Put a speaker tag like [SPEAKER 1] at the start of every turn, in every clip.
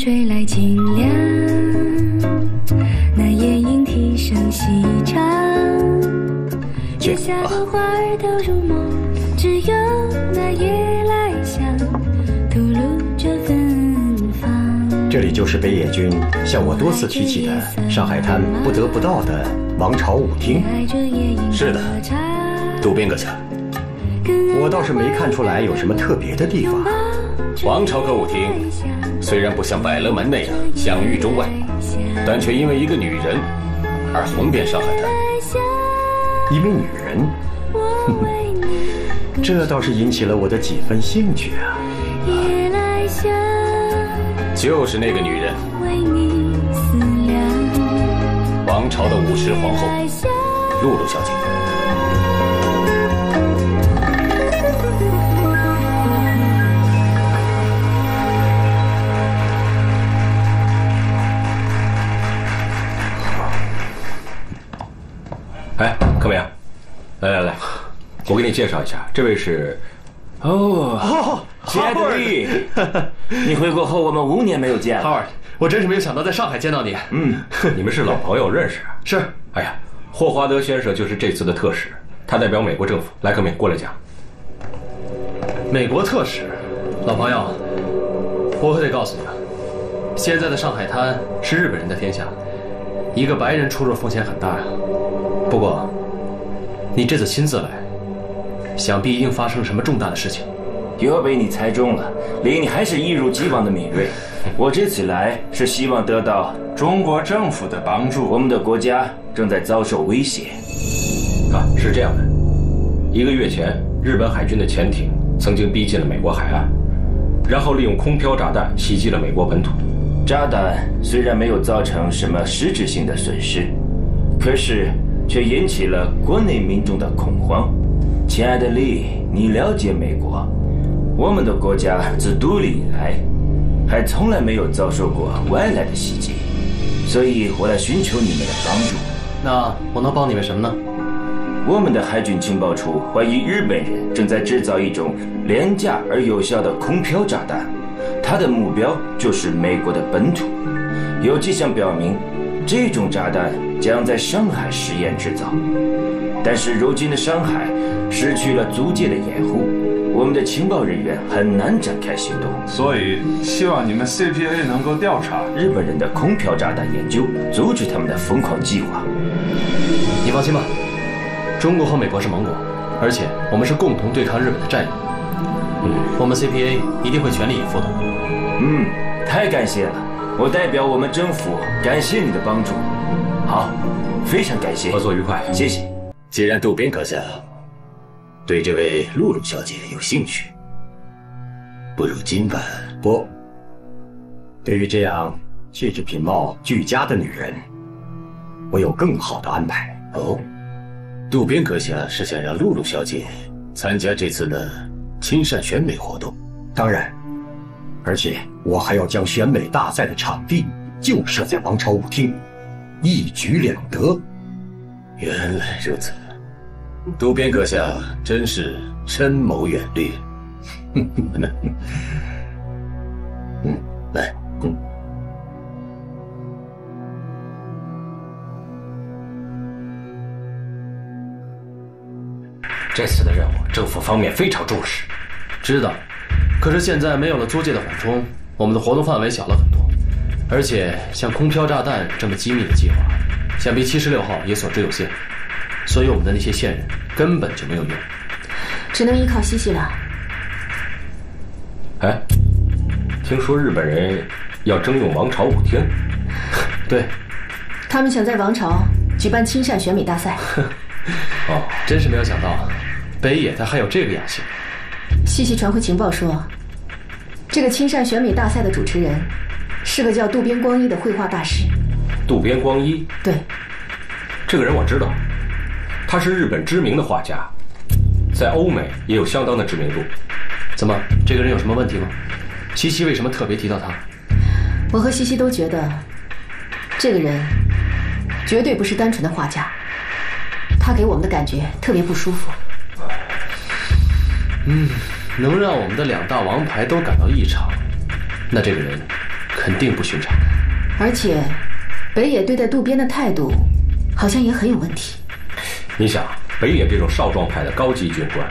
[SPEAKER 1] 吹来清凉，那夜莺啼声细唱，月下的花儿都入梦，只有那夜来香吐露着芬芳。
[SPEAKER 2] 这里就是北野君向我多次提起的上海滩不得不到的王朝舞厅。
[SPEAKER 3] 是的，渡边阁下，
[SPEAKER 2] 我倒是没看出来有什么特别的地方。
[SPEAKER 3] 王朝歌舞厅虽然不像百乐门那样享誉中外，但却因为一个女人而红遍上海滩。
[SPEAKER 2] 一名女人，这倒是引起了我的几分兴趣啊。
[SPEAKER 3] 就是那个女人，王朝的舞狮皇后露露小姐。哎，柯明，来，我给你介绍一下，这位是，
[SPEAKER 4] 亲爱的丽，你回国后我们5年没有见了。
[SPEAKER 5] Howard， 我真是没有想到在上海见到你。
[SPEAKER 3] 你们是老朋友，认识？
[SPEAKER 5] 是。
[SPEAKER 3] 哎呀，霍华德先生就是这次的特使，他代表美国政府来，柯明过来讲。
[SPEAKER 5] 美国特使，老朋友，我可得告诉你啊，现在的上海滩是日本人的天下，一个白人出入风险很大呀。不过，你这次亲自来，想必一定发生了什么重大的事情。
[SPEAKER 4] 又被你猜中了，丽，你还是一如既往的敏锐。我这次来是希望得到中国政府的帮助，我们的国家正在遭受威胁。
[SPEAKER 3] 是这样的，1个月前，日本海军的潜艇曾经逼近了美国海岸，然后利用空飘炸弹袭击了美国本土。
[SPEAKER 4] 炸弹虽然没有造成什么实质性的损失，可是却引起了国内民众的恐慌。亲爱的丽，你了解美国，我们的国家自独立以来，还从来没有遭受过外来的袭击，所以我来寻求你们的帮助。
[SPEAKER 5] 那我能帮你们什么呢？
[SPEAKER 4] 我们的海军情报处怀疑日本人正在制造一种廉价而有效的空飘炸弹，它的目标就是美国的本土。有迹象表明，这种炸弹将在上海实验制造，但是如今的上海失去了租界的掩护，我们的情报人员很难展开行动。
[SPEAKER 6] 所以希望你们 CPA 能够调查
[SPEAKER 4] 日本人的空飘炸弹研究，阻止他们的疯狂计划。
[SPEAKER 5] 你放心吧，中国和美国是盟国，而且我们是共同对抗日本的战友。我们 CPA 一定会全力以赴的。
[SPEAKER 4] 太感谢了，我代表我们政府感谢你的帮助。好，非常感谢，
[SPEAKER 3] 合作愉快，
[SPEAKER 4] 谢谢。
[SPEAKER 3] 既然渡边阁下对这位露露小姐有兴趣，不如今晚
[SPEAKER 2] 不，对于这样气质品貌俱佳的女人，我有更好的安排。
[SPEAKER 3] 渡边阁下是想让露露小姐参加这次的亲善选美活动？
[SPEAKER 2] 当然，而且我还要将选美大赛的场地就设在王朝舞厅，一举两得。
[SPEAKER 3] 原来如此，渡边阁下真是深谋远虑。来，这次的任务，政府方面非常重视。
[SPEAKER 5] 知道，可是现在没有了租界的缓冲，我们的活动范围小了很多，而且像空飘炸弹这么机密的计划，想必76号也所知有限，所以我们的那些线人根本就没有用，
[SPEAKER 7] 只能依靠西西了。
[SPEAKER 3] 哎，听说日本人要征用王朝舞厅？
[SPEAKER 5] 对，
[SPEAKER 7] 他们想在王朝举办亲善选美大赛。
[SPEAKER 5] 真是没有想到，北野他还有这个雅兴。
[SPEAKER 7] 西西传回情报说，这个亲善选美大赛的主持人是个叫渡边光一的绘画大师。
[SPEAKER 3] 渡边光一？
[SPEAKER 7] 对，
[SPEAKER 3] 这个人我知道，他是日本知名的画家，在欧美也有相当的知名度。
[SPEAKER 5] 怎么，这个人有什么问题吗？西西为什么特别提到他？
[SPEAKER 7] 我和西西都觉得，这个人绝对不是单纯的画家，他给我们的感觉特别不舒服。
[SPEAKER 5] 能让我们的2大王牌都感到异常，那这个人肯定不寻常。
[SPEAKER 7] 而且，北野对待渡边的态度，好像也很有问题。
[SPEAKER 3] 你想，北野这种少壮派的高级军官，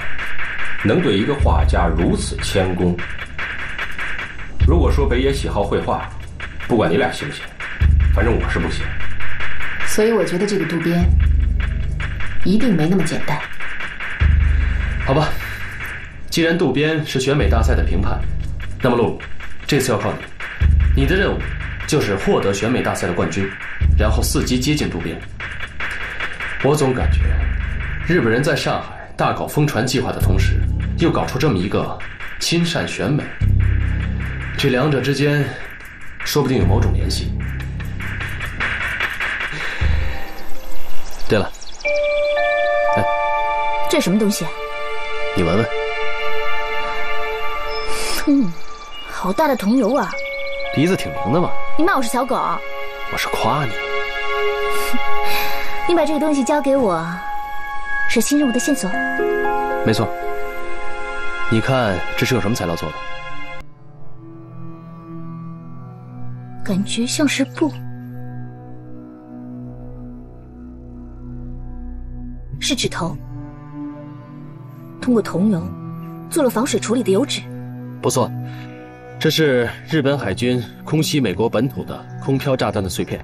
[SPEAKER 3] 能对一个画家如此谦恭？如果说北野喜好绘画，不管你俩信不信，反正我是不信。
[SPEAKER 7] 所以我觉得这个渡边一定没那么简单。
[SPEAKER 5] 好吧，既然渡边是选美大赛的评判，那么露露，这次要靠你。你的任务就是获得选美大赛的冠军，然后伺机接近渡边。我总感觉，日本人在上海大搞疯传计划的同时，又搞出这么一个亲善选美，这两者之间说不定有某种联系。对了，哎，
[SPEAKER 8] 这什么东西啊？
[SPEAKER 5] 你闻闻。
[SPEAKER 8] 好大的桐油啊！
[SPEAKER 5] 鼻子挺灵的嘛。
[SPEAKER 8] 你骂我是小狗？
[SPEAKER 5] 我是夸你。
[SPEAKER 8] 你把这个东西交给我，是新任务的线索？
[SPEAKER 5] 没错。你看这是用什么材料做的？
[SPEAKER 8] 感觉像是布。是指头。通过桐油做了防水处理的油纸。
[SPEAKER 5] 不错，这是日本海军空袭美国本土的空飘炸弹的碎片。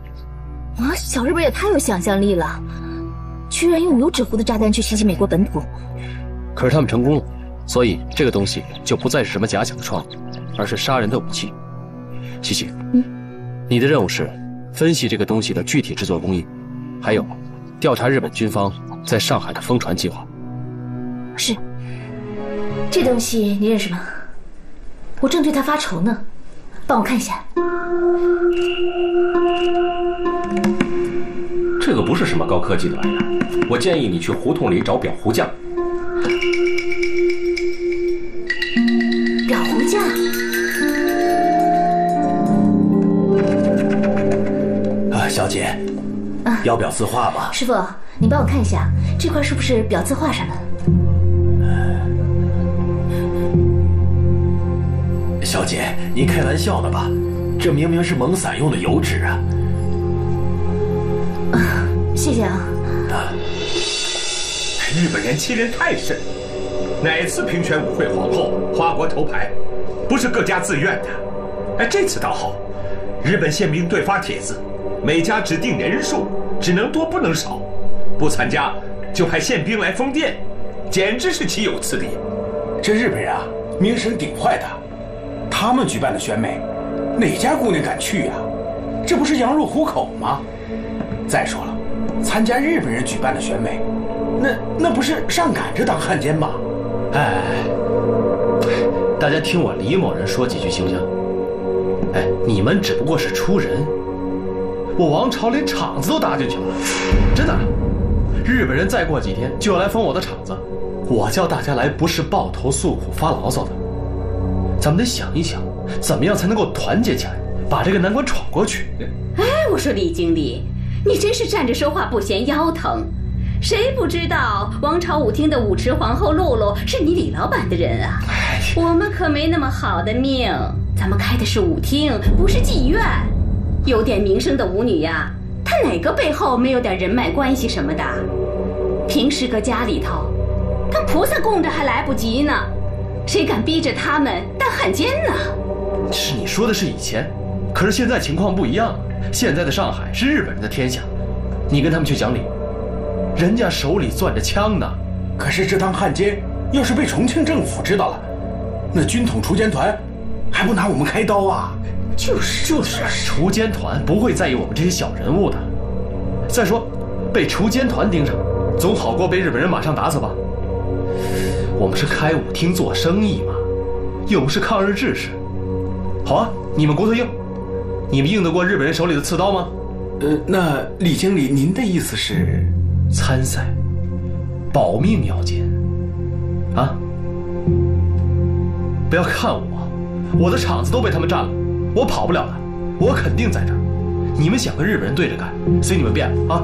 [SPEAKER 8] 啊，小日本也太有想象力了，居然用油纸糊的炸弹去袭击美国本土。
[SPEAKER 5] 可是他们成功了，所以这个东西就不再是什么假想的创意，而是杀人的武器。西西，你的任务是分析这个东西的具体制作工艺，还有调查日本军方在上海的疯传计划。
[SPEAKER 8] 是。这东西你认识吗？我正对它发愁呢，帮我看一下。
[SPEAKER 3] 这个不是什么高科技的玩意儿，我建议你去胡同里找裱糊匠。
[SPEAKER 8] 裱糊匠？
[SPEAKER 2] 啊，小姐，要裱字画吗？
[SPEAKER 8] 师傅，你帮我看一下，这块是不是裱字画上的？
[SPEAKER 2] 小姐，您开玩笑呢吧？这明明是蒙伞用的油纸啊！
[SPEAKER 8] 谢谢啊。
[SPEAKER 9] 日本人欺人太甚，哪次评选舞会皇后、花国头牌，不是各家自愿的？哎，这次倒好，日本宪兵队发帖子，每家指定人数，只能多不能少，不参加就派宪兵来封殿，简直是岂有此理！
[SPEAKER 10] 这日本人啊，名声顶坏的。他们举办的选美，哪家姑娘敢去呀？这不是羊入虎口吗？再说了，参加日本人举办的选美，那不是上赶着当汉奸吗？
[SPEAKER 5] 哎，大家听我李某人说几句行不行？哎，你们只不过是出人，我王朝连场子都搭进去了，真的。日本人再过几天就要来封我的场子，我叫大家来不是抱头诉苦发牢骚的。咱们得想一想，怎么样才能够团结起来，把这个难关闯过去。
[SPEAKER 11] 哎，我说李经理，你真是站着说话不嫌腰疼。谁不知道王朝舞厅的舞池皇后露露是你李老板的人啊？我们可没那么好的命，咱们开的是舞厅，不是妓院。有点名声的舞女呀，她哪个背后没有点人脉关系什么的？平时搁家里头，当菩萨供着还来不及呢。谁敢逼着他们当汉奸呢？
[SPEAKER 5] 是你说的是以前，可是现在情况不一样了。现在的上海是日本人的天下，你跟他们去讲理，人家手里攥着枪呢。
[SPEAKER 10] 可是这当汉奸，要是被重庆政府知道了，那军统锄奸团还不拿我们开刀啊？
[SPEAKER 5] 就是锄奸团不会在意我们这些小人物的。再说，被锄奸团盯上，总好过被日本人马上打死吧。我们是开舞厅做生意嘛，又不是抗日志士。好啊，你们骨头硬，你们硬得过日本人手里的刺刀吗？
[SPEAKER 10] 那李经理，您的意思是？
[SPEAKER 5] 参赛，保命要紧啊！不要看我的场子都被他们占了，我跑不了了，我肯定在这儿。你们想跟日本人对着干，随你们便了啊！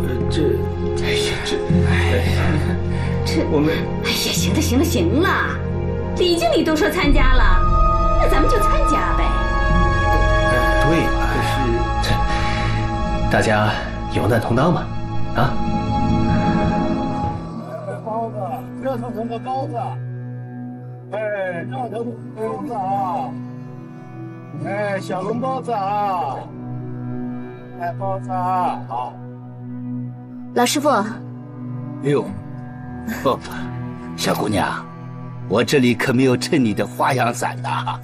[SPEAKER 11] 这我们哎呀，行了，李经理都说参加了，那咱们就参加呗。
[SPEAKER 5] 对了。大家有难同当嘛，啊！
[SPEAKER 12] 包子，热腾腾的包子，哎，热腾腾的包子啊，哎，小笼包子啊，哎，包子啊，好。
[SPEAKER 8] 老师傅，
[SPEAKER 13] 哎呦，哦，小姑娘，我这里可没有衬你的花阳伞呐。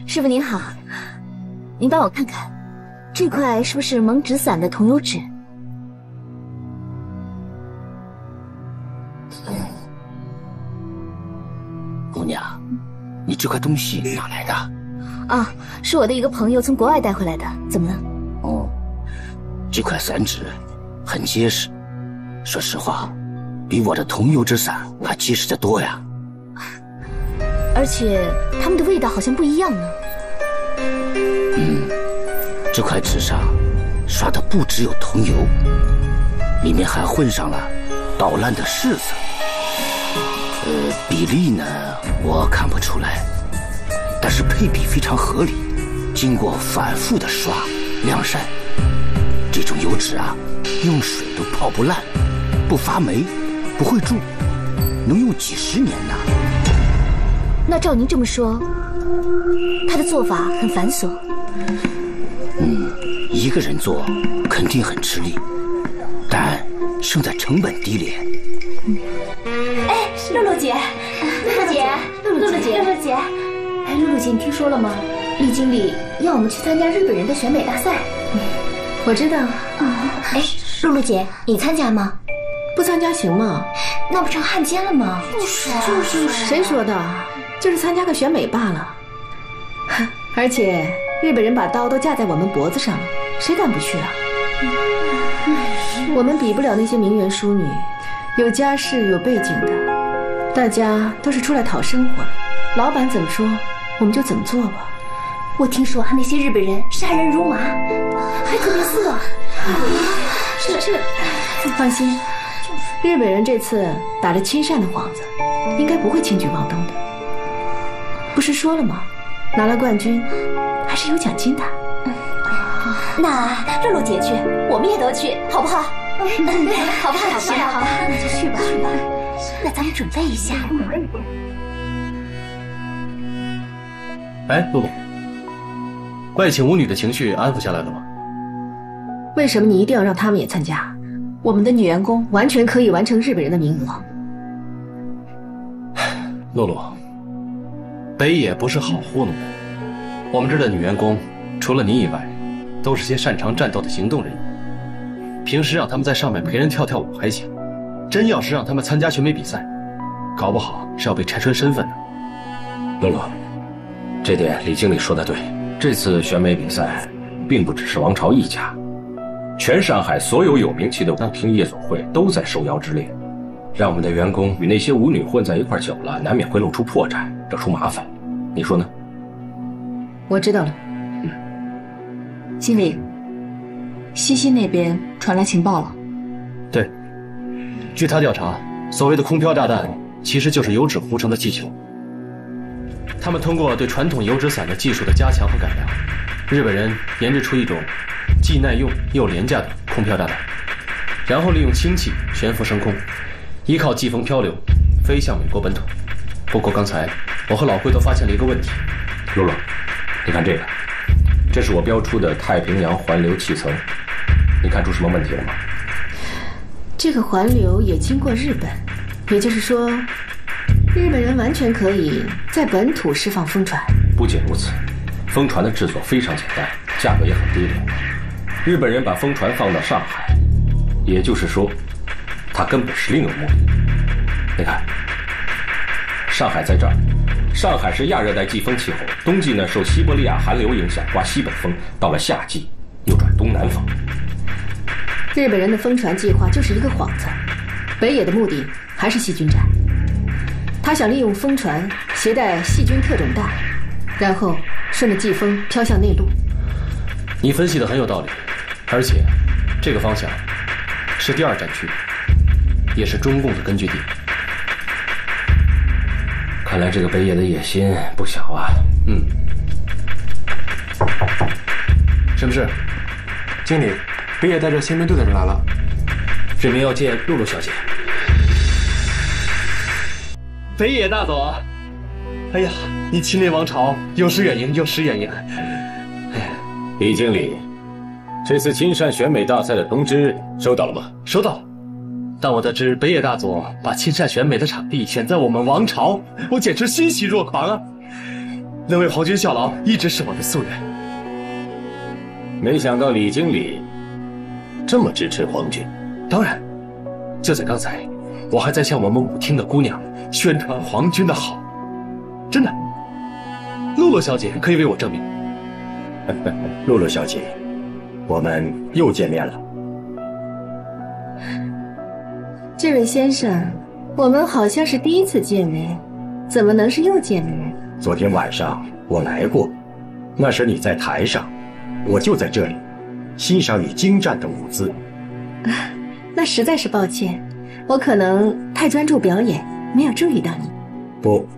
[SPEAKER 8] 师傅您好，您帮我看看，这块是不是蒙纸伞的桐油纸？
[SPEAKER 13] 姑娘，你这块东西哪来的？
[SPEAKER 8] 啊，是我的一个朋友从国外带回来的。怎么了？
[SPEAKER 13] 哦，这块伞纸很结实，说实话，比我的桐油纸伞还结实得多呀。
[SPEAKER 8] 而且它们的味道好像不一样呢。
[SPEAKER 13] 这块纸上刷的不只有桐油，里面还混上了捣烂的柿子。比例呢，我看不出来，但是配比非常合理。经过反复的刷晾晒，这种油纸啊，用水都泡不烂，不发霉，不会蛀，能用几十年呢。
[SPEAKER 8] 那照您这么说，它的做法很繁琐。
[SPEAKER 13] 一个人做肯定很吃力，但胜在成本低廉。
[SPEAKER 8] 哎，露露姐，露露姐，露露姐，露露姐，哎，露露姐，你听说了吗？厉经理要我们去参加日本人的选美大赛。
[SPEAKER 7] 我知道。
[SPEAKER 8] 哎，露露姐，你参加吗？
[SPEAKER 7] 不参加行吗？
[SPEAKER 8] 那不成汉奸了吗？就是
[SPEAKER 7] 谁说的？就是参加个选美罢了。而且日本人把刀都架在我们脖子上了，谁敢不去啊？我们比不了那些名媛淑女，有家世有背景的，大家都是出来讨生活的，老板怎么说我们就怎么做吧。
[SPEAKER 8] 我听说那些日本人杀人如麻，还特别色。
[SPEAKER 7] 放心，日本人这次打着亲善的幌子，应该不会轻举妄动的。不是说了吗？拿了冠军还是有奖金的。
[SPEAKER 8] 那露露姐去，我们也都去，好不好？好吧，好，那就去吧。那咱们准备一下。
[SPEAKER 5] 哎，露露，外请舞女的情绪安抚下来了吗？
[SPEAKER 7] 为什么你一定要让他们也参加？我们的女员工完全可以完成日本人的名额。
[SPEAKER 5] 露露，北野不是好糊弄的。我们这儿的女员工，除了你以外，都是些擅长战斗的行动人员。平时让他们在上面陪人跳跳舞还行，真要是让他们参加选美比赛，搞不好是要被拆穿身份的。
[SPEAKER 3] 露露，这点李经理说的对，这次选美比赛并不只是王朝一家，全上海所有有名气的舞厅夜总会都在受邀之列。让我们的员工与那些舞女混在一块久了，难免会露出破绽，惹出麻烦。你说呢？
[SPEAKER 7] 我知道了。
[SPEAKER 14] 经理，西西那边传来情报了。
[SPEAKER 5] 对，据他调查，所谓的空飘炸弹其实就是油纸糊成的气球。他们通过对传统油纸伞的技术的加强和改良，日本人研制出一种既耐用又廉价的空飘炸弹，然后利用氢气悬浮升空，依靠季风漂流飞向美国本土。不过刚才我和老辉都发现了一个问题。
[SPEAKER 3] 露露，你看这个，这是我标出的太平洋环流气层，你看出什么问题了吗？
[SPEAKER 7] 这个环流也经过日本，也就是说，日本人完全可以在本土释放风船。
[SPEAKER 3] 不仅如此，风船的制作非常简单，价格也很低廉。日本人把风船放到上海，也就是说，它根本是另有目的。你看，上海在这儿，上海是亚热带季风气候，冬季呢受西伯利亚寒流影响刮西北风，到了夏季又转东南风。
[SPEAKER 7] 日本人的风船计划就是一个幌子，北野的目的还是细菌战。他想利用风船携带细菌特种弹，然后顺着季风飘向内陆。
[SPEAKER 5] 你分析的很有道理，而且这个方向是第2战区，也是中共的根据地。
[SPEAKER 3] 看来这个北野的野心不小啊。
[SPEAKER 5] 什么事？
[SPEAKER 15] 经理，北野带着宪兵队的人来了，
[SPEAKER 5] 这边要见露露小姐。
[SPEAKER 16] 北野大佐，哎呀，你亲临王朝，有失远迎，有失远迎。
[SPEAKER 3] 李经理，这次亲善选美大赛的通知收到了吗？
[SPEAKER 16] 收到。当我得知北野大佐把亲善选美的场地选在我们王朝，我简直欣喜若狂啊！能为皇军效劳，一直是我的夙愿。
[SPEAKER 3] 没想到李经理这么支持皇军。
[SPEAKER 16] 当然，就在刚才，我还在向我们舞厅的姑娘宣传皇军的好。真的，露露小姐可以为我证明。
[SPEAKER 2] 露露小姐，我们又见面了。
[SPEAKER 7] 这位先生，我们好像是第一次见面，怎么能是又见面？
[SPEAKER 2] 昨天晚上我来过，那时你在台上，我就在这里，欣赏你精湛的舞姿。
[SPEAKER 7] 那实在是抱歉，我可能太专注表演，没有注意到你。
[SPEAKER 2] 不，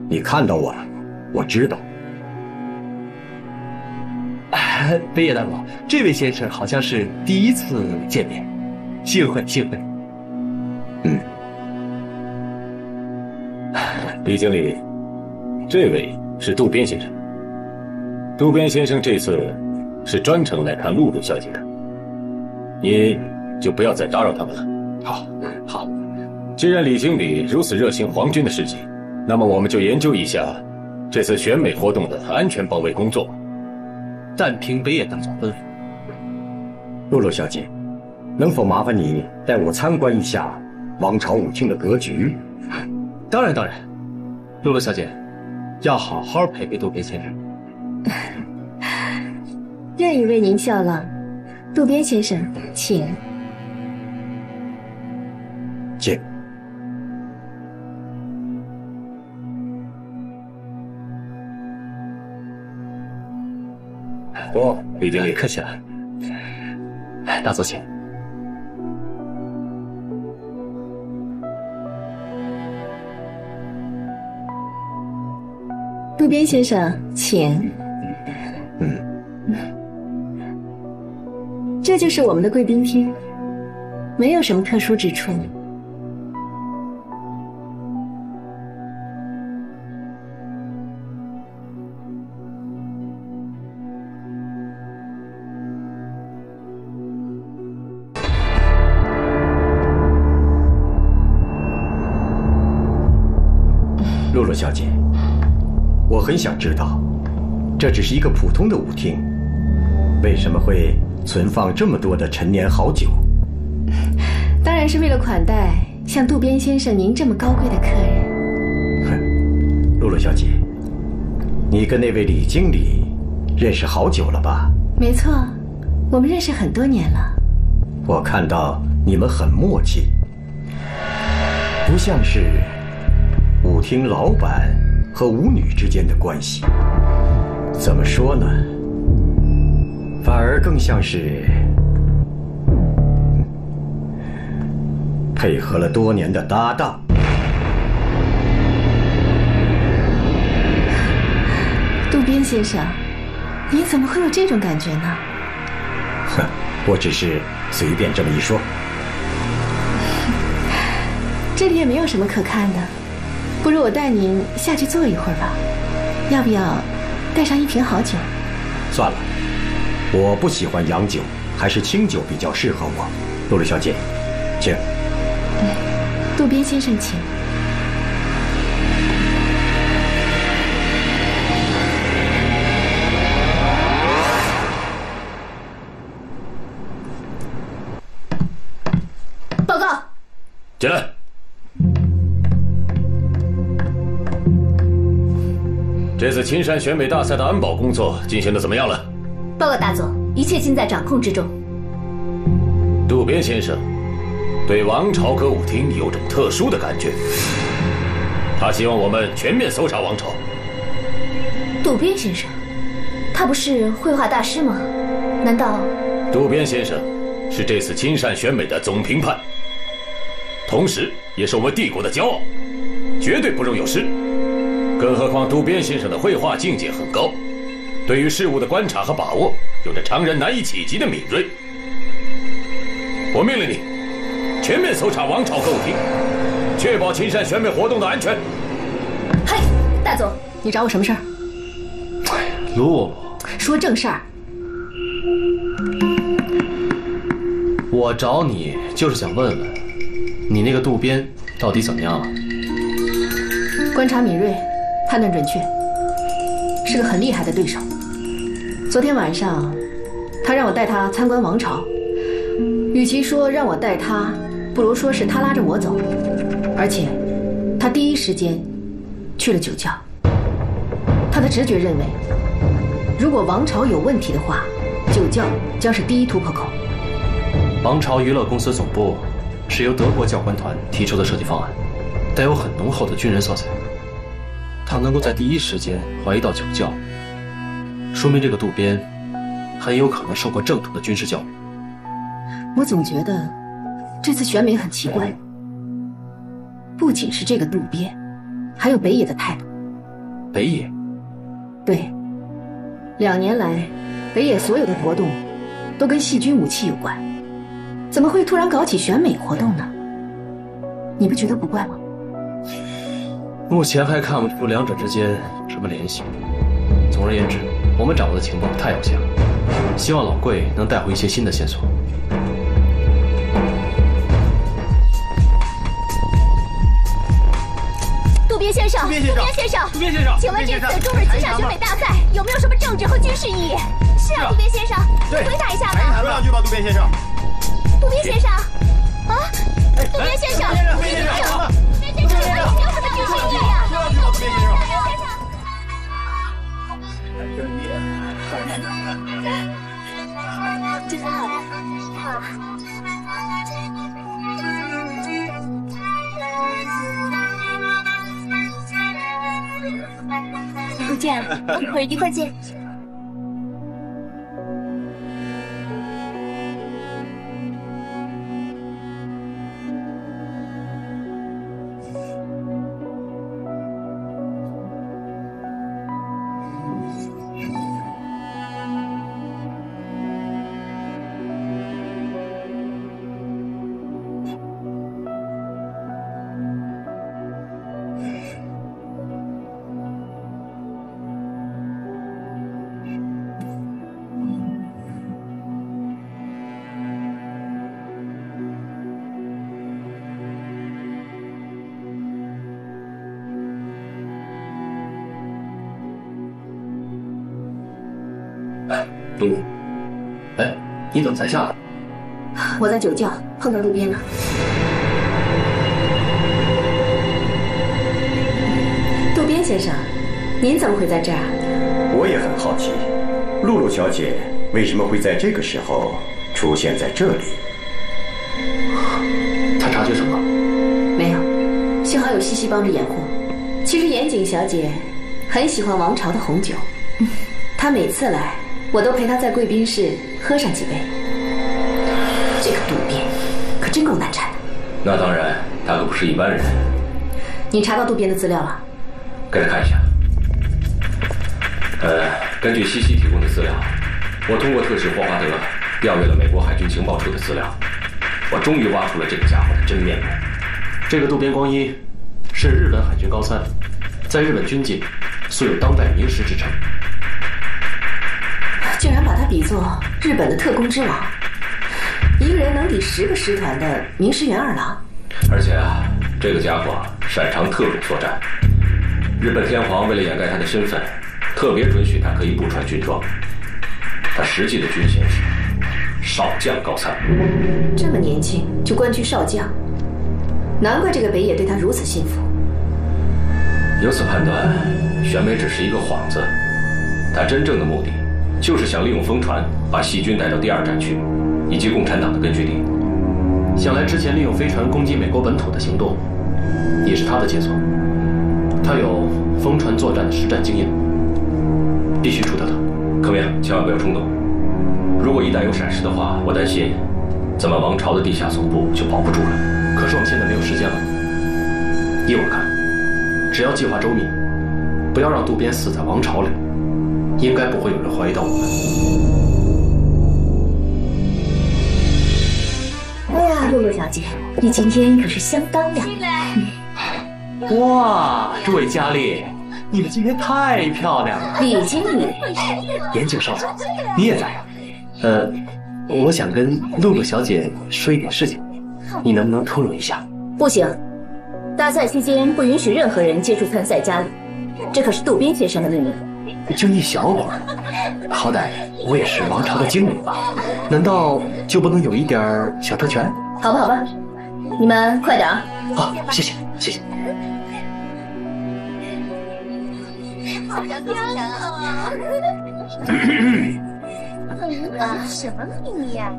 [SPEAKER 2] 你看到我了，我知道。
[SPEAKER 16] 北野大佐，这位先生好像是第一次见面，幸会幸会。
[SPEAKER 3] 李经理，这位是渡边先生。渡边先生这次是专程来看露露小姐的，你就不要再打扰他们了。
[SPEAKER 16] 好。
[SPEAKER 3] 既然李经理如此热心皇军的事情，那么我们就研究一下这次选美活动的安全保卫工作。
[SPEAKER 16] 但凭北野大佐吩咐。
[SPEAKER 2] 露露小姐，能否麻烦你带我参观一下王朝舞厅的格局？
[SPEAKER 16] 当然。露露小姐，要好好陪陪渡边先生。
[SPEAKER 7] 愿意为您效劳，渡边先生，请。
[SPEAKER 2] 请。
[SPEAKER 3] 李经理，
[SPEAKER 16] 客气了。大佐请。
[SPEAKER 7] 渡边先生，请。这就是我们的贵宾厅，没有什么特殊之处。
[SPEAKER 2] 露露小姐，我很想知道，这只是一个普通的舞厅，为什么会存放这么多的陈年好酒？
[SPEAKER 7] 当然是为了款待像渡边先生您这么高贵的客人。
[SPEAKER 2] 露露小姐，你跟那位李经理认识好久了吧？
[SPEAKER 7] 没错，我们认识很多年了。
[SPEAKER 2] 我看到你们很默契，不像是舞厅老板和舞女之间的关系。怎么说呢？反而更像是配合了多年的搭档。
[SPEAKER 7] 渡边先生，您怎么会有这种感觉呢？
[SPEAKER 2] 哼，我只是随便这么一说。
[SPEAKER 7] 这里也没有什么可看的，不如我带您下去坐一会儿吧。要不要带上一瓶好酒？
[SPEAKER 2] 算了，我不喜欢洋酒，还是清酒比较适合我。露露小姐，请。
[SPEAKER 7] 渡边先生，请。
[SPEAKER 8] 报告。
[SPEAKER 3] 进来。这次青山选美大赛的安保工作进行得怎么样了？
[SPEAKER 8] 报告大佐，一切尽在掌控之中。
[SPEAKER 3] 渡边先生对王朝歌舞厅有种特殊的感觉，他希望我们全面搜查王朝。
[SPEAKER 8] 渡边先生，他不是绘画大师吗？难道？
[SPEAKER 3] 渡边先生是这次亲善选美的总评判，同时也是我们帝国的骄傲，绝对不容有失。更何况渡边先生的绘画境界很高，对于事物的观察和把握有着常人难以企及的敏锐。
[SPEAKER 9] 我命令你，全面搜查王朝和舞厅，确保亲善选美活动的安全。
[SPEAKER 7] 嗨，大总，你找我什么事儿？
[SPEAKER 5] 露露，
[SPEAKER 7] 说正事儿。
[SPEAKER 5] 我找你就是想问问，你那个渡边到底怎么样了？
[SPEAKER 7] 观察敏锐，判断准确，是个很厉害的对手。昨天晚上，他让我带他参观王朝，与其说让我带他，不如说是他拉着我走，而且他第一时间去了酒窖。他的直觉认为，如果王朝有问题的话，酒窖将是第一突破口。
[SPEAKER 5] 王朝娱乐公司总部是由德国教官团提出的设计方案，带有很浓厚的军人色彩。他能够在第一时间怀疑到酒窖，说明这个渡边很有可能受过正统的军事教育。
[SPEAKER 7] 我总觉得这次选美很奇怪，不仅是这个渡边，还有北野的态度。
[SPEAKER 5] 北野？
[SPEAKER 7] 对，2年来，北野所有的活动都跟细菌武器有关，怎么会突然搞起选美活动呢？你不觉得不怪吗？
[SPEAKER 5] 目前还看不出两者之间有什么联系。总而言之，我们掌握的情报太有限了，希望老贵能带回一些新的线索。
[SPEAKER 8] 渡边先生，渡边先生，请问这次中日亲善选美大赛有没有什么政治和军事意义？是啊，渡边先生，请回答一下吧。
[SPEAKER 15] 说两句吧，渡边先生。
[SPEAKER 8] 渡边先生，啊，渡边先生，渡边先生，有没有什么军事意义啊？
[SPEAKER 15] 说两句吧，渡边先生。
[SPEAKER 8] 真好。不见了，一会儿见。
[SPEAKER 5] 露露，哎，你怎么才下来？
[SPEAKER 7] 我在酒窖碰到渡边了。渡边先生，您怎么会在这儿？
[SPEAKER 2] 我也很好奇，露露小姐为什么会在这个时候出现在这里？
[SPEAKER 5] 她察觉什么？
[SPEAKER 7] 没有，幸好有西西帮着掩护。其实岩井小姐很喜欢王朝的红酒，她每次来，我都陪她在贵宾室喝上几杯。这个渡边可真够难缠的。
[SPEAKER 3] 那当然，他可不是一般人。
[SPEAKER 7] 你查到渡边的资料了？
[SPEAKER 3] 给他看一下。根据西西提供的资料，我通过特使霍华德调阅了美国海军情报处的资料，我终于挖出了这个家伙的真面目。
[SPEAKER 5] 这个渡边光一是日本海军高参，在日本军界素有当代名师之称。
[SPEAKER 7] 竟然把他比作日本的特工之王，一个人能抵10个师团的名师元二郎。
[SPEAKER 3] 而且啊，这个家伙擅长特种作战。日本天皇为了掩盖他的身份，特别准许他可以不穿军装。他实际的军衔是少将高参。
[SPEAKER 7] 这么年轻就官居少将，难怪这个北野对他如此信服。
[SPEAKER 3] 由此判断，选美只是一个幌子，他真正的目的就是想利用风船把细菌带到第2站去，以及共产党的根据地。
[SPEAKER 5] 想来之前利用飞船攻击美国本土的行动，也是他的杰作。他有风船作战的实战经验，必须除掉他。
[SPEAKER 3] 柯明，千万不要冲动。如果一旦有闪失的话，我担心咱们王朝的地下总部就保不住了。
[SPEAKER 5] 可是我们现在没有时间了。依我看，只要计划周密，不要让渡边死在王朝里，应该不会有人怀疑到我们。
[SPEAKER 8] 姐，你今天可是相当亮。
[SPEAKER 16] 哇，诸位佳丽，你们今天太漂亮了。
[SPEAKER 8] 李经理，
[SPEAKER 16] 严景少总，你也在啊？我想跟露露小姐说一点事情，你能不能通融一下？
[SPEAKER 8] 不行，大赛期间不允许任何人接触参赛佳丽，这可是渡边先生的命令。
[SPEAKER 16] 就一小会儿，好歹我也是王朝的经理吧，难道就不能有一点小特权？
[SPEAKER 8] 好吧，好吧，你们快点啊！
[SPEAKER 16] 好，谢谢，谢谢。
[SPEAKER 8] 好漂亮啊！什么秘密呀？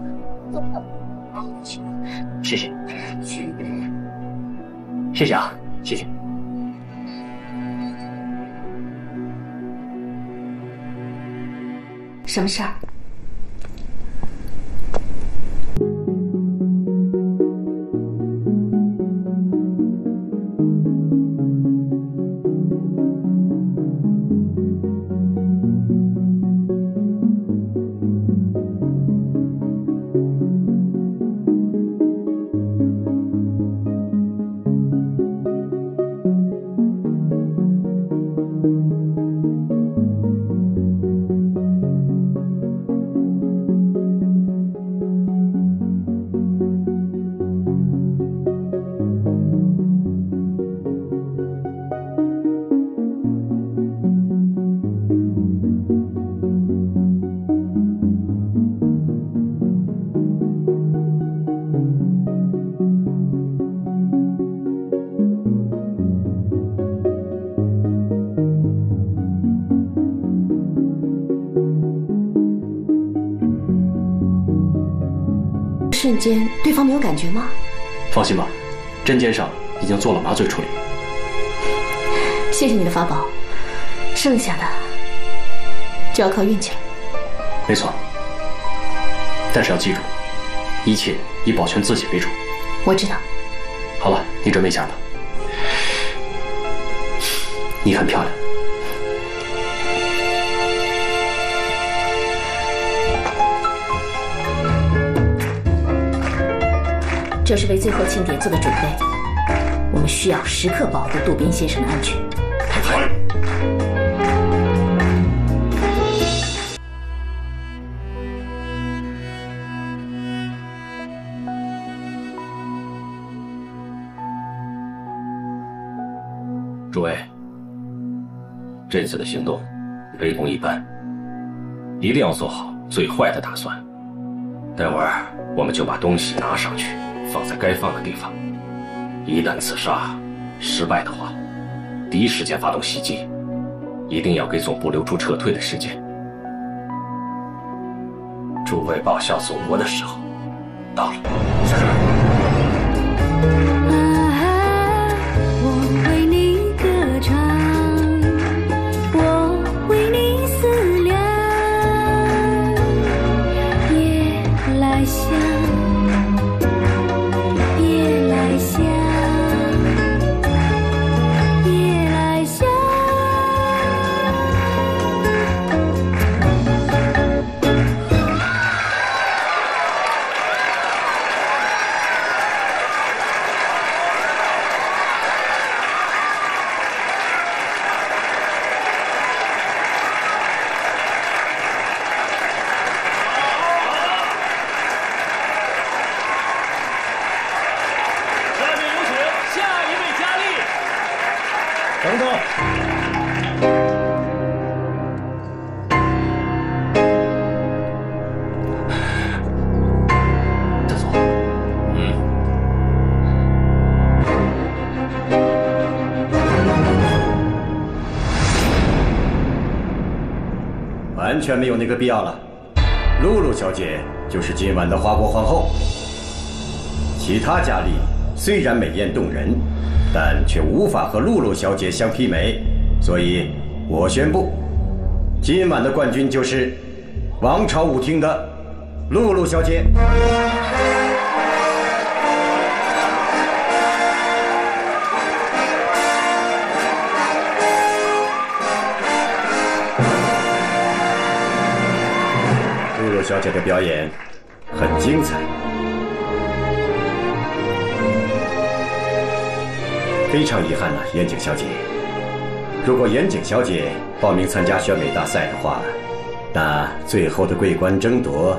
[SPEAKER 16] 谢谢，谢谢啊，谢谢。
[SPEAKER 7] 什么事儿？瞬间，对方没有感觉吗？
[SPEAKER 5] 放心吧，针尖上已经做了麻醉处理。
[SPEAKER 7] 谢谢你的法宝，剩下的就要靠运气了。
[SPEAKER 5] 没错，但是要记住，一切以保全自己为主。
[SPEAKER 7] 我知道。
[SPEAKER 5] 好了，你准备一下吧。你很漂亮。
[SPEAKER 8] 这是为最后庆典做的准备，我们需要时刻保护渡边先生的安全。
[SPEAKER 3] 诸位，这次的行动非同一般，一定要做好最坏的打算。待会儿我们就把东西拿上去，放在该放的地方。一旦刺杀失败的话，第一时间发动袭击，一定要给总部留出撤退的时间。诸位报效祖国的时候到了。下去。
[SPEAKER 1] 我为你歌唱，我为你思量，夜来香。
[SPEAKER 2] 完全没有那个必要了。露露小姐就是今晚的花国皇后，其他佳丽虽然美艳动人，但却无法和露露小姐相媲美，所以我宣布，今晚的冠军就是王朝舞厅的露露小姐。露露小姐的表演很精彩，非常遗憾了，岩井小姐。如果岩井小姐报名参加选美大赛的话，那最后的桂冠争夺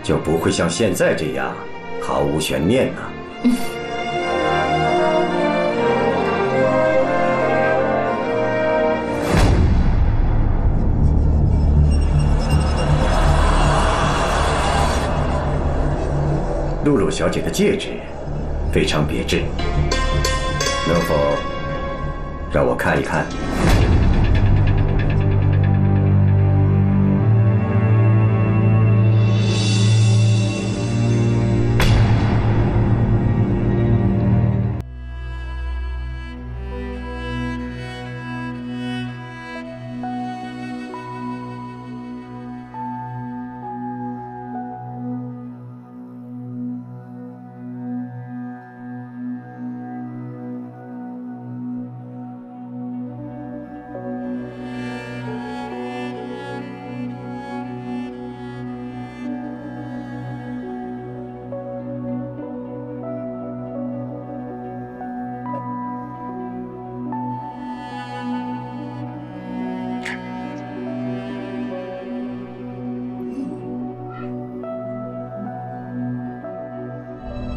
[SPEAKER 2] 就不会像现在这样毫无悬念了。露露小姐的戒指非常别致，能否让我看一看？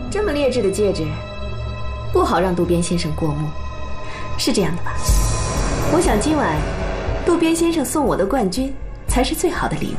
[SPEAKER 7] 这么劣质的戒指，不好让渡边先生过目，是这样的吧？我想今晚渡边先生送我的冠军，才是最好的礼物。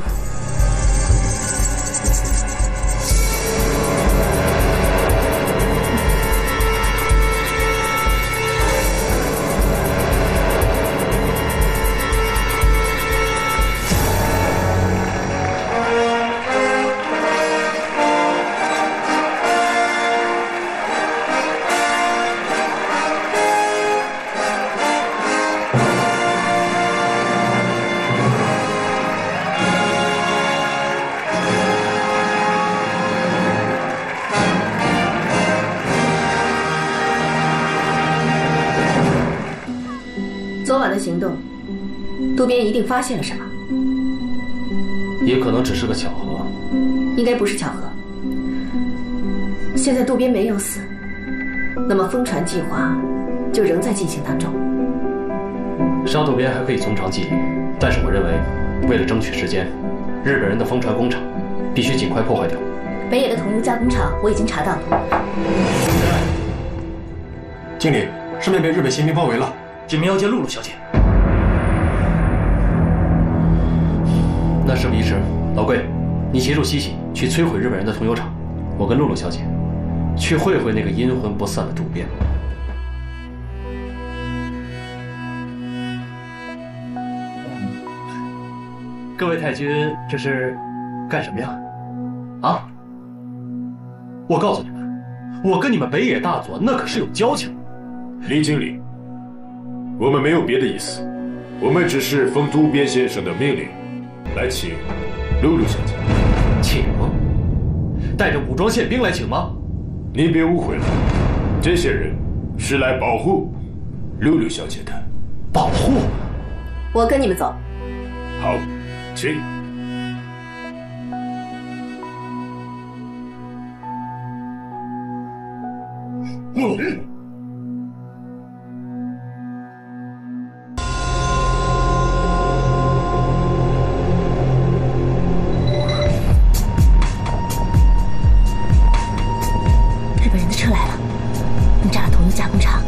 [SPEAKER 7] 昨晚的行动，渡边一定发现了什么，
[SPEAKER 5] 也可能只是个巧合。
[SPEAKER 7] 应该不是巧合。现在渡边没有死，那么疯传计划就仍在进行当中。
[SPEAKER 5] 杀渡边还可以从长计议，但是我认为，为了争取时间，日本人的疯传工厂必须尽快破坏掉。
[SPEAKER 8] 北野的桐油加工厂我已经查到了。
[SPEAKER 16] 经理，上面被日本宪兵包围了。警民要见露露小姐。
[SPEAKER 5] 那事不宜迟，老贵，你协助西西去摧毁日本人的桐油厂，我跟露露小姐去会会那个阴魂不散的渡边。
[SPEAKER 16] 各位太君，这是干什么呀？啊！我告诉你们，我跟你们北野大佐那可是有交情。
[SPEAKER 15] 李经理，我们没有别的意思，我们只是奉渡边先生的命令，来请露露小姐。
[SPEAKER 5] 请？带着武装宪兵来请吗？
[SPEAKER 15] 你别误会了，这些人是来保护露露小姐的。
[SPEAKER 5] 保护？
[SPEAKER 7] 我跟你们走。
[SPEAKER 15] 好，请。
[SPEAKER 8] 日本人的车来了，你炸了桐油加工厂，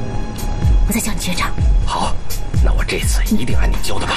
[SPEAKER 8] 我再叫你结账。
[SPEAKER 13] 好，那我这次一定按你教的办。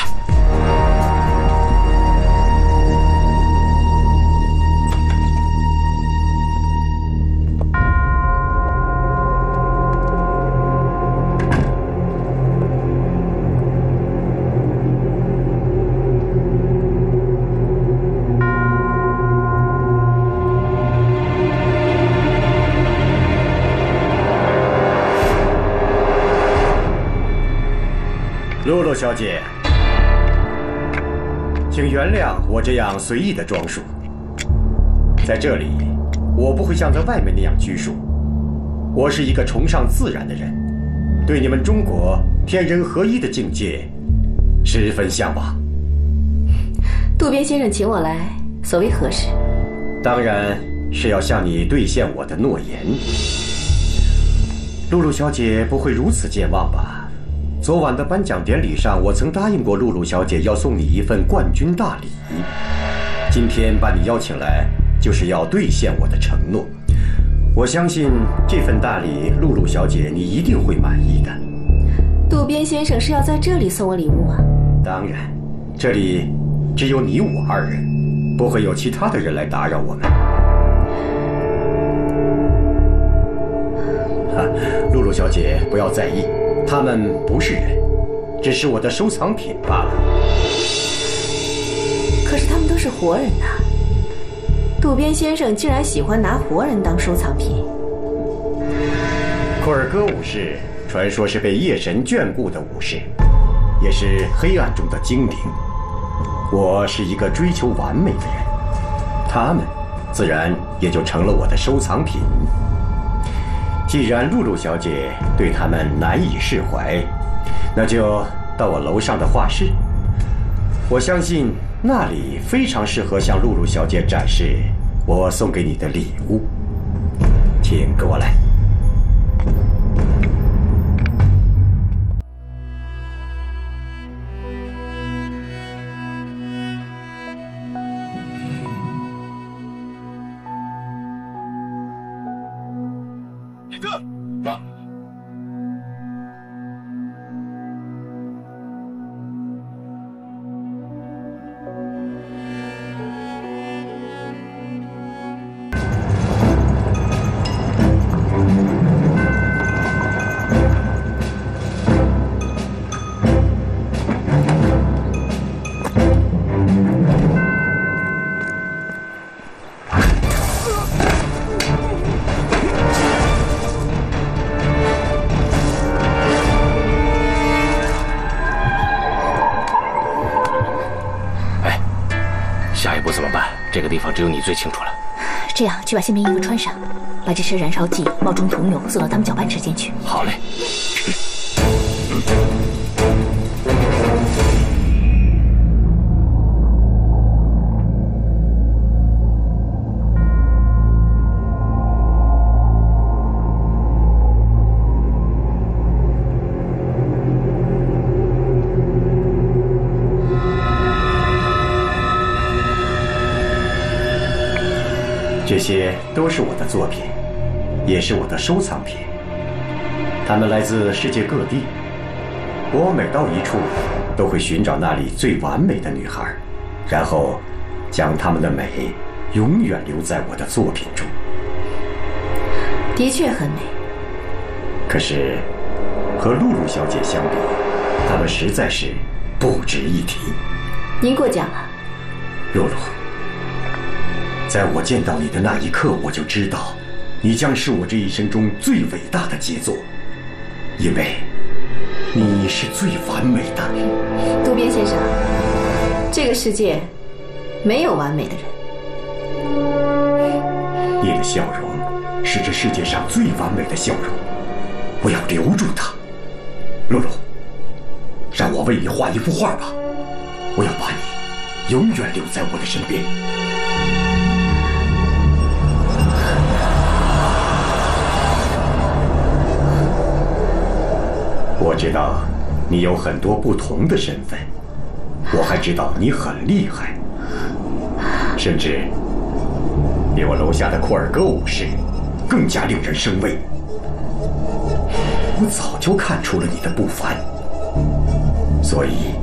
[SPEAKER 2] 露露小姐，请原谅我这样随意的装束。在这里，我不会像在外面那样拘束。我是一个崇尚自然的人，对你们中国天人合一的境界十分向往。
[SPEAKER 7] 渡边先生请我来，所为何事？
[SPEAKER 2] 当然是要向你兑现我的诺言。露露小姐不会如此健忘吧？昨晚的颁奖典礼上，我曾答应过露露小姐要送你一份冠军大礼。今天把你邀请来，就是要兑现我的承诺。我相信这份大礼，露露小姐你一定会满意的。
[SPEAKER 7] 渡边先生是要在这里送我礼物吗？
[SPEAKER 2] 当然，这里只有你我二人，不会有其他的人来打扰我们。露露小姐不要在意，他们不是人，只是我的收藏品罢了。
[SPEAKER 7] 可是他们都是活人呐，渡边先生竟然喜欢拿活人当收藏品。
[SPEAKER 2] 库尔戈武士传说是被夜神眷顾的武士，也是黑暗中的精灵。我是一个追求完美的人，他们自然也就成了我的收藏品。既然露露小姐对他们难以释怀，那就到我楼上的画室。我相信那里非常适合向露露小姐展示我送给你的礼物。请跟我来。
[SPEAKER 13] 这个地方只有你最清楚了。
[SPEAKER 8] 这样，去把宪兵衣服穿上，把这些燃烧剂冒充铜牛送到他们搅拌之间去。
[SPEAKER 13] 好嘞。
[SPEAKER 2] 这些都是我的作品，也是我的收藏品。它们来自世界各地，我每到一处，都会寻找那里最完美的女孩，然后将她们的美永远留在我的作品中。
[SPEAKER 7] 的确很美，
[SPEAKER 2] 可是和露露小姐相比，她们实在是不值一提。
[SPEAKER 7] 您过奖了，
[SPEAKER 2] 露露。在我见到你的那一刻，我就知道，你将是我这一生中最伟大的杰作，因为你是最完美的。
[SPEAKER 7] 渡边先生，这个世界没有完美的人。
[SPEAKER 2] 你的笑容是这世界上最完美的笑容，我要留住它。露露，让我为你画一幅画吧，我要把你永远留在我的身边。我知道你有很多不同的身份，我还知道你很厉害，甚至比我楼下的库尔戈武士更加令人生畏。我早就看出了你的不凡，所以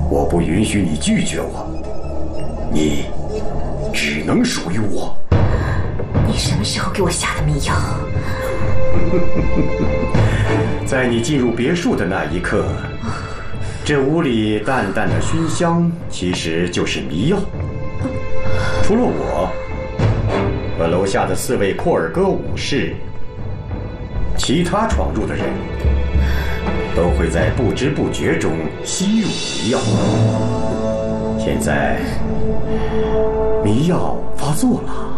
[SPEAKER 2] 我不允许你拒绝我，你只能属于我。
[SPEAKER 8] 你什么时候给我下的迷药？
[SPEAKER 2] 在你进入别墅的那一刻，这屋里淡淡的熏香其实就是迷药。除了我和楼下的4位库尔戈武士，其他闯入的人都会在不知不觉中吸入迷药。现在迷药发作了。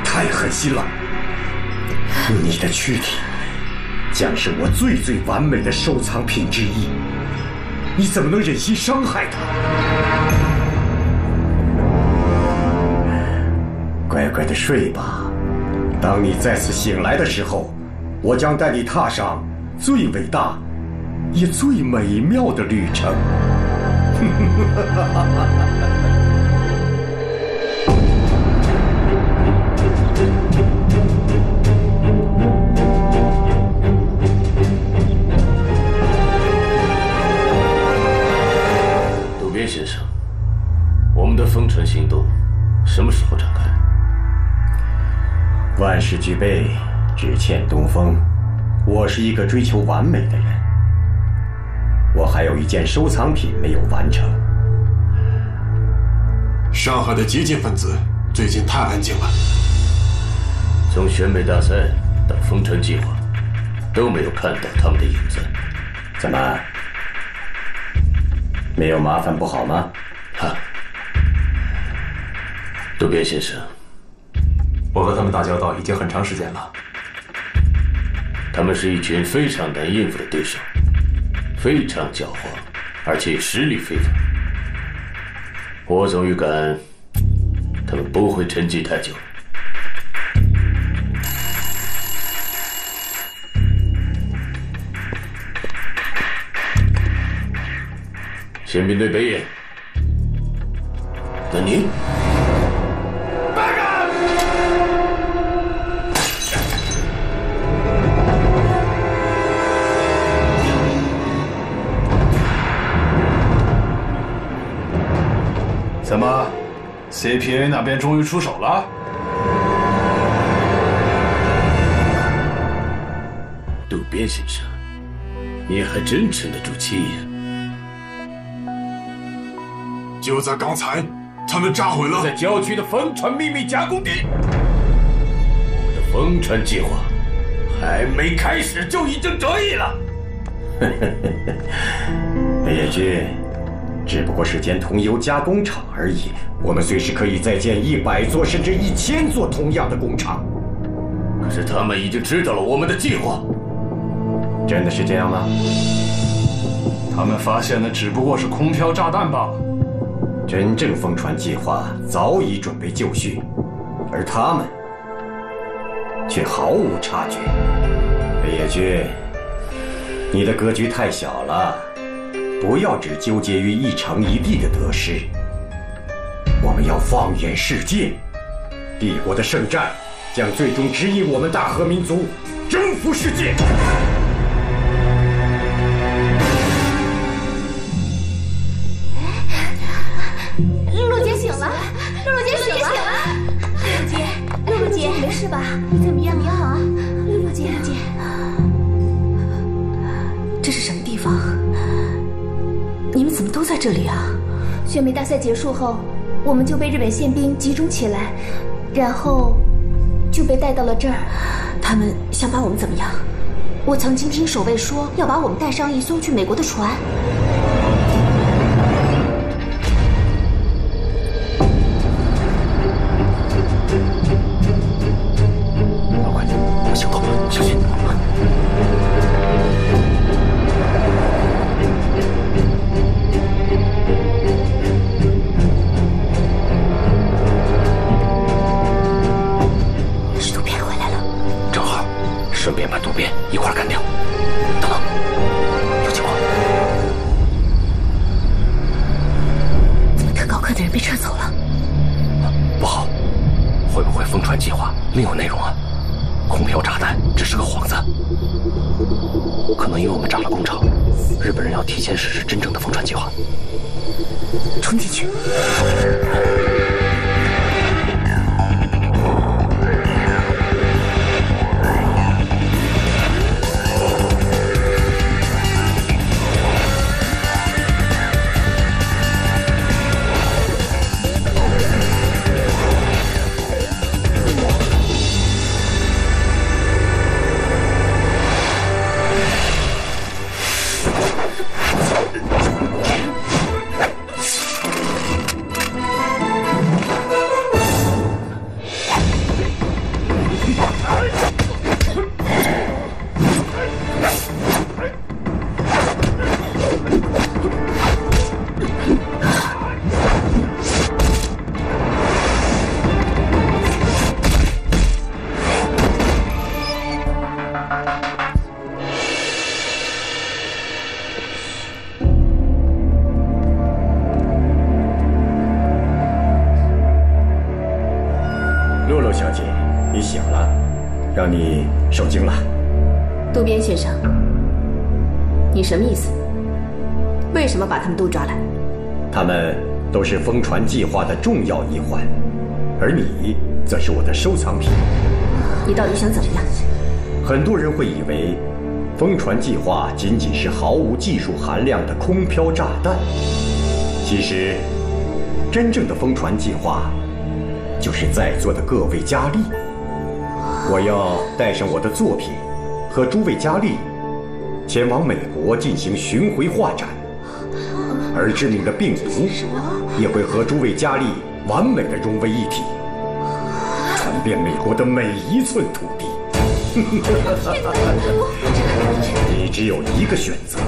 [SPEAKER 2] 太狠心了！你的躯体将是我最完美的收藏品之一，你怎么能忍心伤害它？乖乖的睡吧。当你再次醒来的时候，我将带你踏上最伟大也最美妙的旅程。
[SPEAKER 13] 渡边先生，我们的封城行动什么时候展开？
[SPEAKER 2] 万事俱备，只欠东风。我是一个追求完美的人，我还有一件收藏品没有完成。
[SPEAKER 15] 上海的激进分子最近太安静了，
[SPEAKER 13] 从选美大赛到封城计划，都没有看到他们的影子。
[SPEAKER 2] 怎么，没有麻烦不好吗？
[SPEAKER 13] 哈，渡边先生，
[SPEAKER 5] 我和他们打交道已经很长时间了。
[SPEAKER 13] 他们是一群非常难应付的对手，非常狡猾，而且实力非凡。我总预感他们不会沉寂太久。宪兵队北野，那你？
[SPEAKER 6] 怎么 ，CPA 那边终于出手了？
[SPEAKER 13] 渡边先生，你还真沉得住气呀！
[SPEAKER 15] 就在刚才，他们炸毁了
[SPEAKER 13] 在郊区的风船秘密加工地。我们的风船计划还没开始就已经得意了。
[SPEAKER 2] 北野君，只不过是间桐油加工厂而已，我们随时可以再建100座甚至1000座同样的工厂。
[SPEAKER 13] 可是他们已经知道了我们的计划。
[SPEAKER 2] 真的是这样吗？
[SPEAKER 6] 他们发现的只不过是空飘炸弹罢了。
[SPEAKER 2] 真正封船计划早已准备就绪，而他们却毫无察觉。北野君，你的格局太小了，不要只纠结于一城一地的得失。我们要放眼世界，帝国的圣战将最终指引我们大和民族征服世界。
[SPEAKER 8] 露姐醒了，露姐醒了，露姐，没事吧？你怎么样啊？露姐，
[SPEAKER 7] 这是什么地方？你们怎么都在这里啊？
[SPEAKER 8] 选美大赛结束后，我们就被日本宪兵集中起来，然后就被带到了这儿。
[SPEAKER 7] 他们想把我们怎么样？
[SPEAKER 8] 我曾经听守卫说要把我们带上一艘去美国的船。
[SPEAKER 13] 行动，小心！
[SPEAKER 7] 是渡边回来了，
[SPEAKER 13] 正好，顺便把渡边一块干掉。等等，有情况。
[SPEAKER 7] 怎么特高科的人被撤走了？
[SPEAKER 13] 不好，会不会封船计划另有内容啊？空飘炸弹只是个幌子，可能因为我们炸了工厂，日本人要提前实施真正的封船计划。
[SPEAKER 7] 冲进去！
[SPEAKER 2] 让你受惊了。
[SPEAKER 7] 渡边先生，你什么意思？为什么把他们都抓来？
[SPEAKER 2] 他们都是疯传计划的重要一环，而你则是我的收藏品。
[SPEAKER 7] 你到底想怎么样？
[SPEAKER 2] 很多人会以为，疯传计划仅仅是毫无技术含量的空飘炸弹。其实，真正的疯传计划，就是在座的各位佳丽。我要带上我的作品，和诸位佳丽，前往美国进行巡回画展。而致命的病毒也会和诸位佳丽完美的融为一体，传遍美国的每一寸土地。你只有一个选择，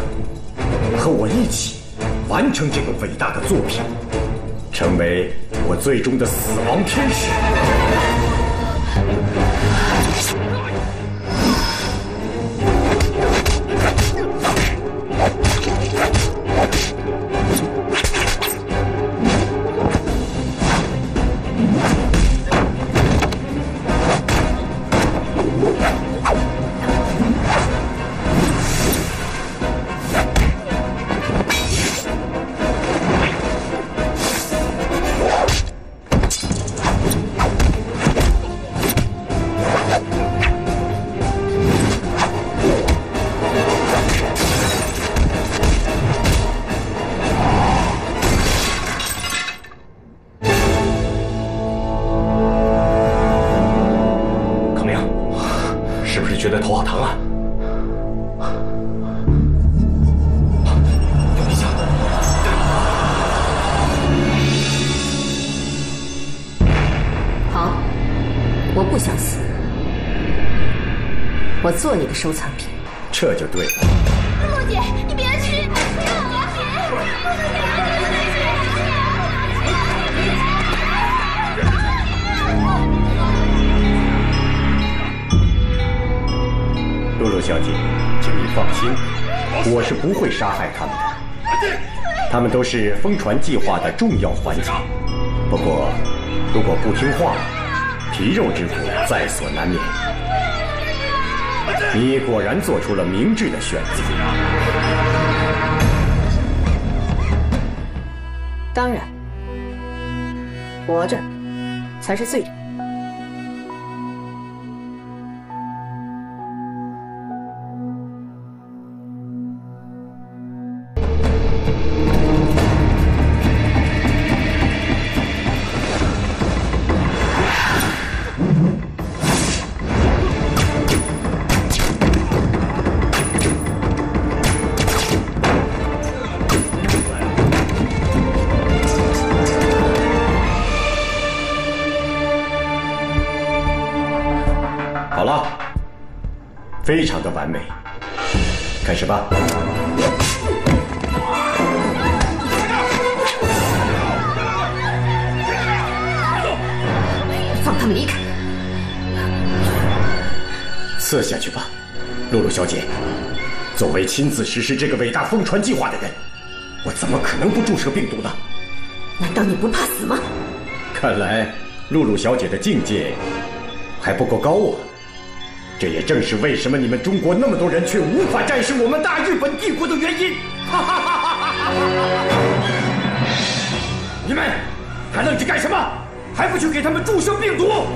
[SPEAKER 2] 和我一起完成这个伟大的作品，成为我最终的死亡天使。
[SPEAKER 3] 觉得头好疼啊！用力下。
[SPEAKER 7] 好，我不想死，我做你的收藏品。
[SPEAKER 2] 这就对了。
[SPEAKER 8] 露露姐，你别去！不要！露
[SPEAKER 2] 露露小姐，请你放心，我是不会杀害他们的。他们都是疯传计划的重要环节。不过，如果不听话，皮肉之苦在所难免。你果然做出了明智的选择。
[SPEAKER 7] 当然，活着才是最。
[SPEAKER 2] 好了，非常的完美，开始吧。
[SPEAKER 7] 放他们离开。
[SPEAKER 2] 刺下去吧，露露小姐。作为亲自实施这个伟大疯传计划的人，我怎么可能不注射病毒呢？
[SPEAKER 7] 难道你不怕死吗？
[SPEAKER 2] 看来露露小姐的境界还不够高啊。这也正是为什么你们中国那么多人却无法战胜我们大日本帝国的原因。你们还愣着干什么？还不去给他们注射病毒？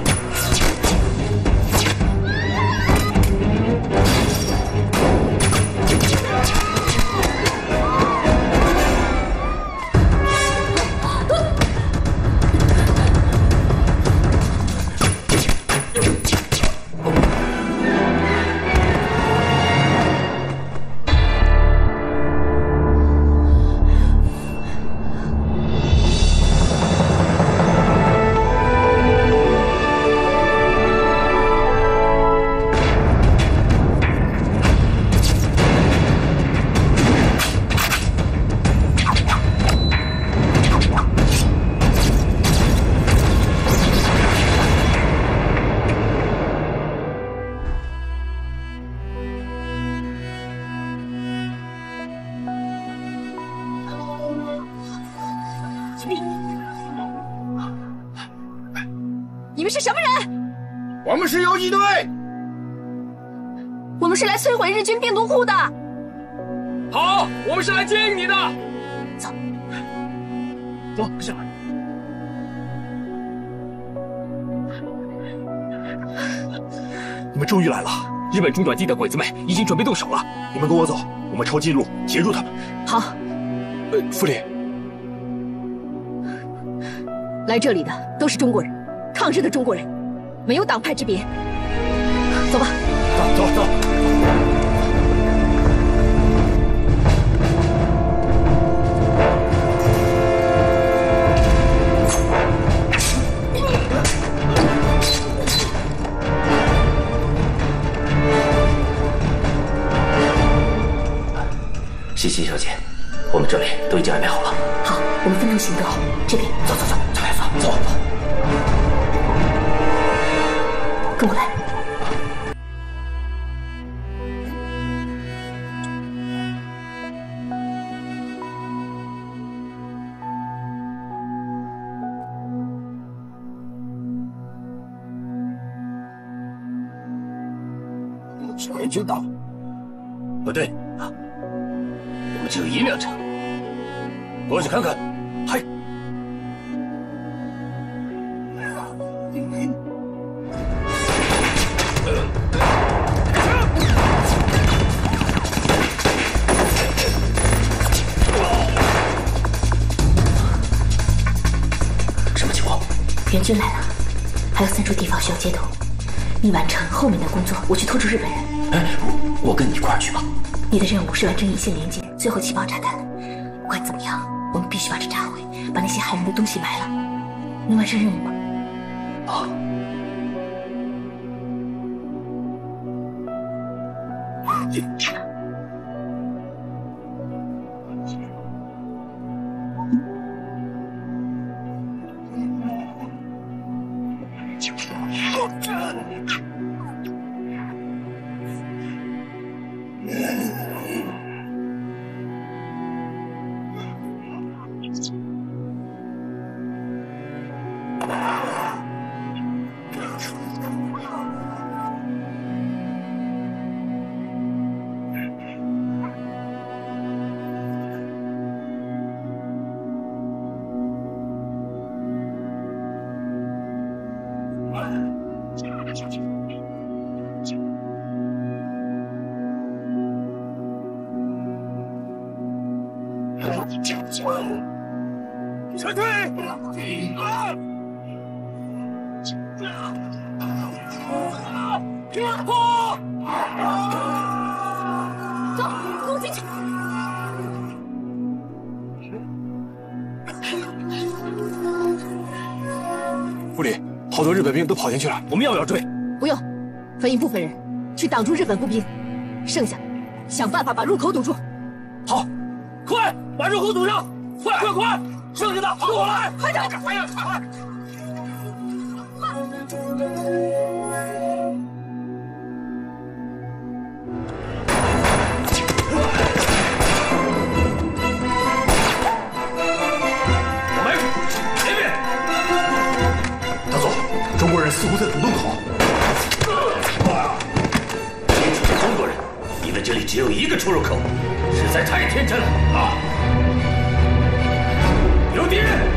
[SPEAKER 8] 你们是什么人？
[SPEAKER 10] 我们是游击队，
[SPEAKER 14] 们是来摧毁日军病毒户的。
[SPEAKER 16] 好，我们是来接应你的。
[SPEAKER 14] 走，
[SPEAKER 16] 走，下来。
[SPEAKER 17] 你们终于来了！日本中转机的鬼子们已经准备动手了。你们跟我走，我们抄近路截住他们。
[SPEAKER 14] 好。
[SPEAKER 17] 副理，
[SPEAKER 7] 来这里的都是中国人，抗日的中国人，没有党派之别。走吧。
[SPEAKER 17] 走。
[SPEAKER 13] 西西小姐，我们这里都已经安排好了。
[SPEAKER 8] 好，我们分头行动。这边，
[SPEAKER 13] 走，走，
[SPEAKER 8] 跟我来。
[SPEAKER 13] 谁知道？不对啊，我们只有1辆车，过去看看。嗨。什么情况？
[SPEAKER 8] 援军来了，还有3处地方需要接头。你完成后面的工作，我去拖住日本人。
[SPEAKER 13] 哎，我跟你一块儿去吧。
[SPEAKER 8] 你的任务是完成引线连接，最后起爆炸弹。不管怎么样，我们必须把这炸毁，把那些害人的东西埋了。能完成任务吗？
[SPEAKER 13] 好。
[SPEAKER 12] 撤退！
[SPEAKER 14] 走，攻进去！
[SPEAKER 17] 副理，好多日本兵都跑进去了，我们要不要追？
[SPEAKER 7] 不用，分一部分人去挡住日本步兵，剩下想办法把入口堵住。
[SPEAKER 17] 好，
[SPEAKER 12] 快把入口堵上！快！剩下的跟我来！
[SPEAKER 14] 快点！
[SPEAKER 12] 快！
[SPEAKER 17] 埋伏，前面！大佐，中国人似乎在堵洞口。
[SPEAKER 13] 清楚是中国人，因为这里只有一个出入口，实在太天真了啊！有敌人！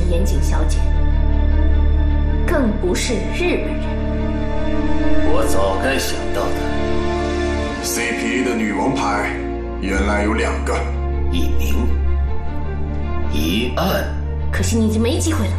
[SPEAKER 8] 岩井小姐，更不是日本人。
[SPEAKER 13] 我早该想到的。
[SPEAKER 18] CPA 的女王牌原来有2个，
[SPEAKER 13] 一明一暗。
[SPEAKER 8] 可惜你已经没机会了。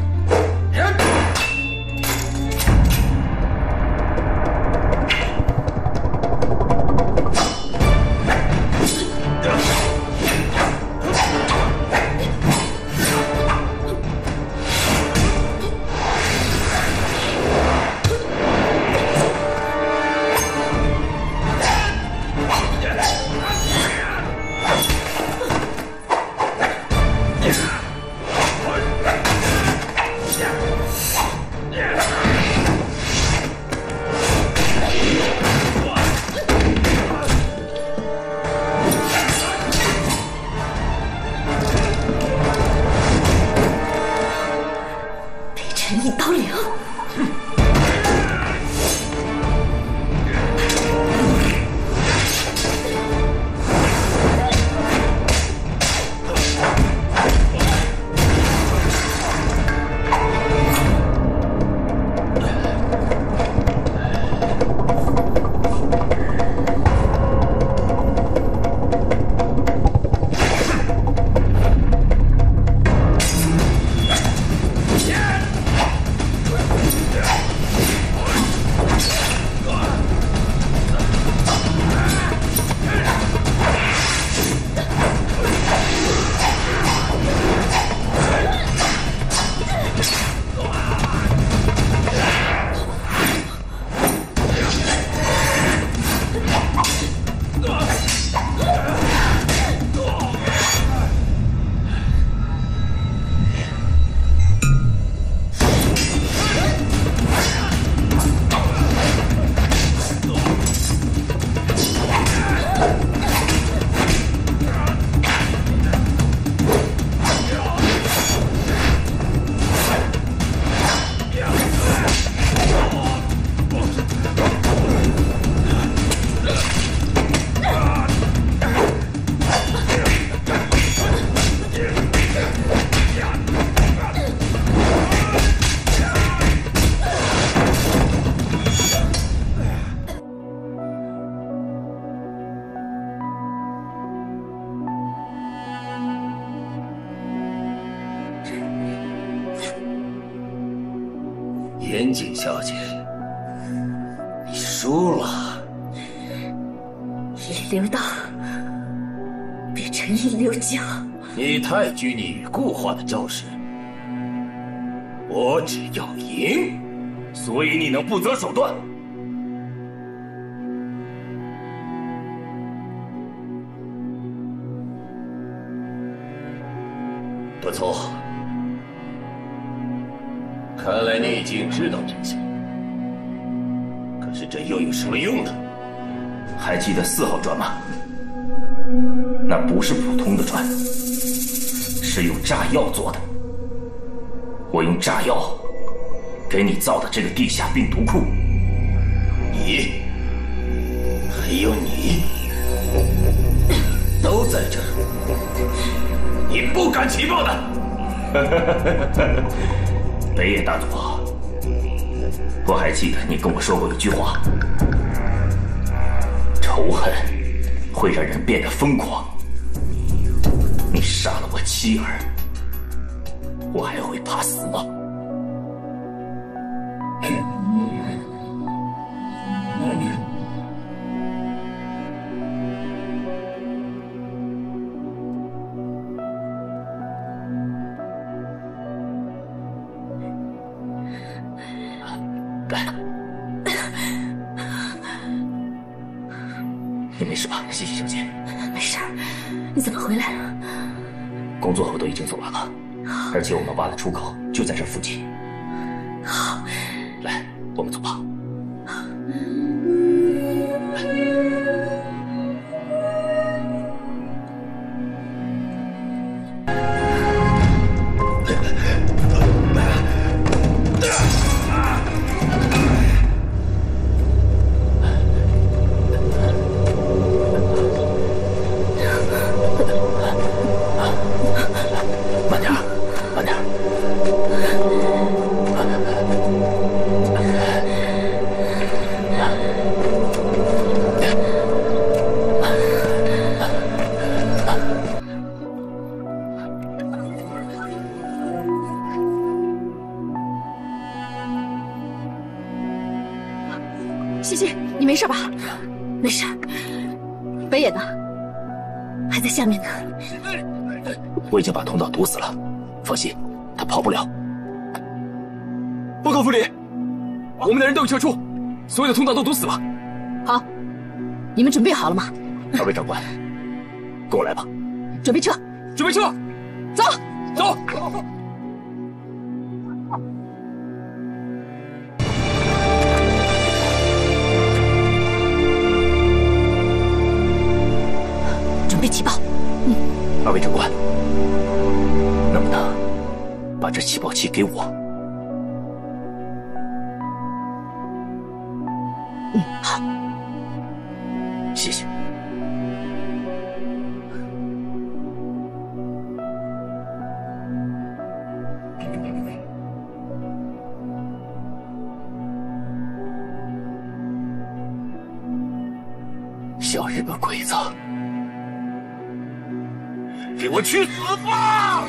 [SPEAKER 13] 岩井小姐，你输了。
[SPEAKER 8] 一流道变成一流脚，
[SPEAKER 13] 你太拘泥于固化的招式。我只要赢，所以你能不择手段。不错。看来你已经知道真相，可是这又有什么用呢？
[SPEAKER 4] 还记得4号砖吗？那不是普通的砖，是用炸药做的。我用炸药给你造的这个地下病毒库。
[SPEAKER 13] 你，还有你，都在这儿，你不敢起报的。
[SPEAKER 4] 北野大佐，我还记得你跟我说过一句话：仇恨会让人变得疯狂。你杀了我妻儿，我还会怕死吗？你没事吧，西西小姐？
[SPEAKER 8] 没事。你怎么回来了？
[SPEAKER 4] 工作我都已经做完了，而且我们挖的出口就在这附近。
[SPEAKER 8] 好，
[SPEAKER 4] 来，我们走吧。慢点，慢点。
[SPEAKER 7] 西西，你没事吧？
[SPEAKER 8] 没事。
[SPEAKER 7] 北野呢？
[SPEAKER 8] 还在下面呢。
[SPEAKER 17] 我已经把通道堵死了，放心，他跑不了。
[SPEAKER 19] 报告副理，我们的人都已撤出，所有的通道都堵死了。
[SPEAKER 7] 好，你们准备好了吗？
[SPEAKER 17] 二位长官，跟我来吧。
[SPEAKER 7] 准备撤，
[SPEAKER 19] 准备撤，
[SPEAKER 7] 走，
[SPEAKER 19] 走。
[SPEAKER 7] 准备起爆。
[SPEAKER 17] 二位长官，能不能把这起爆器给我？
[SPEAKER 7] 好，
[SPEAKER 17] 谢谢。小日本鬼子，给我去死吧！